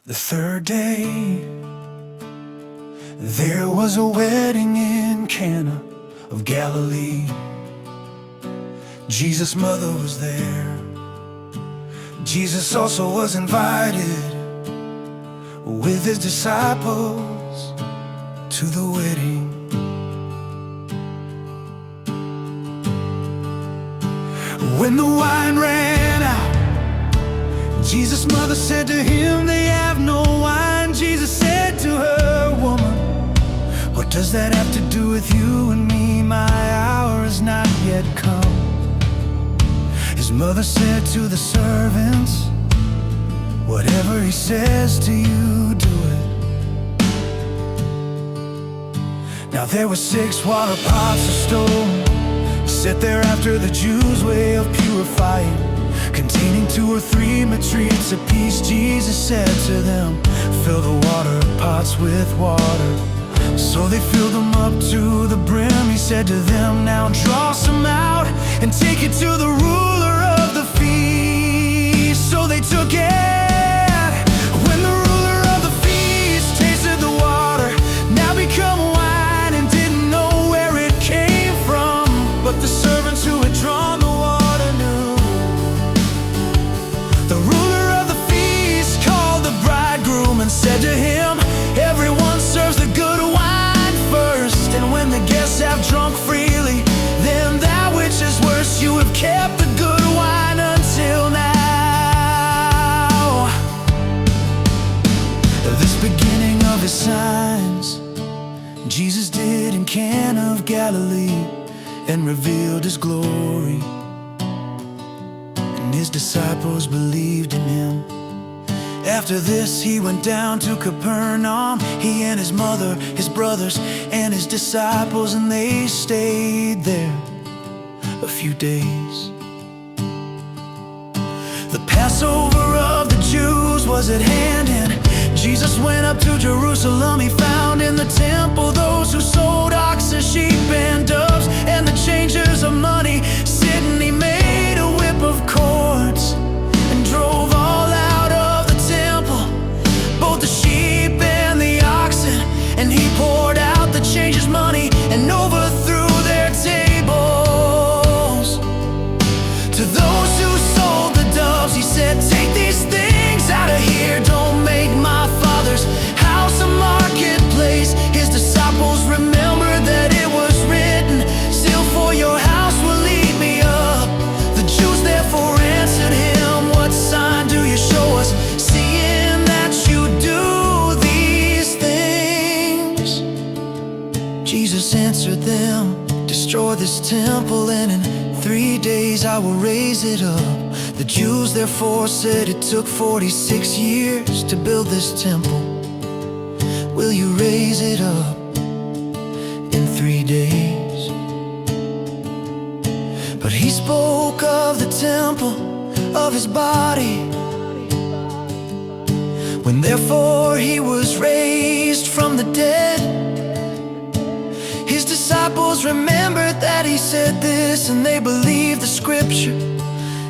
The third day, there was a wedding in Cana of Galilee. Jesus' mother was there. Jesus also was invited with his disciples to the wedding. When the wine ran out, Jesus' mother said to him, "They have no wine." Jesus said to her, "Woman, what does that have to do with you and me? My hour has not yet come." His mother said to the servants, "Whatever he says to you, do it." Now there were 6 water pots of stone set there after the Jews' way of purifying, containing 2 or 3 metretes apiece. Jesus said to them, "Fill the water pots with water." So they filled them up to the brim. He said to them, "Now draw some out and take it to the ruler of the feast." So they took it. When the ruler of the feast tasted the water, now become wine, and didn't know where it came from, but the servants who had drawn the water knew. The ruler of the feast called the bridegroom and said to him, "Everyone serves the good wine first, and when the guests have drunk freely, then that which is worse, you have kept the good wine until now." This beginning of his signs Jesus did in Cana of Galilee, and revealed his glory, and his disciples believed in him. After this he went down to Capernaum, he and his mother, his brothers, and his disciples, and they stayed there a few days. The Passover of the Jews was at hand, and Jesus went up to Jerusalem. He found in the temple those who sold oxen, sheep, and doves, and the changers of money sitting. He made a whip of cords and drove all out of the temple, both the sheep and the oxen, and he poured out the changers' money and overthrew their tables. To those who sold the doves he said, "Take these things out of here, don't make my Father's house a marketplace." His disciples remembered that it was written, "Still for your house will lead me up." The Jews therefore answered him, "What sign do you show us, seeing that you do these things?" Jesus answered them, "Destroy this temple, and in 3 days I will raise it up." The Jews therefore said, "It took 46 years to build this temple. Will you raise it up in 3 days?" But he spoke of the temple of his body. When therefore he was raised from the dead, his disciples remembered that he said this, and they believed the scripture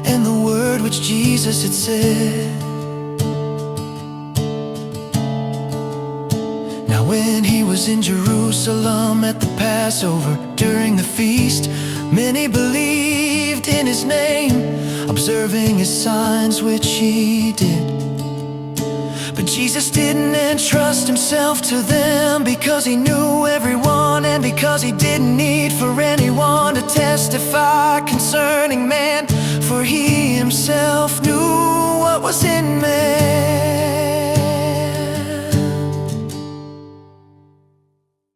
and the word which Jesus had said. Now when he was in Jerusalem at the Passover during the feast, many believed in his name, observing his signs which he did. But Jesus didn't entrust himself to them, because he knew everyone, and because he didn't need for anyone to testify concerning man, for he himself knew what was in man.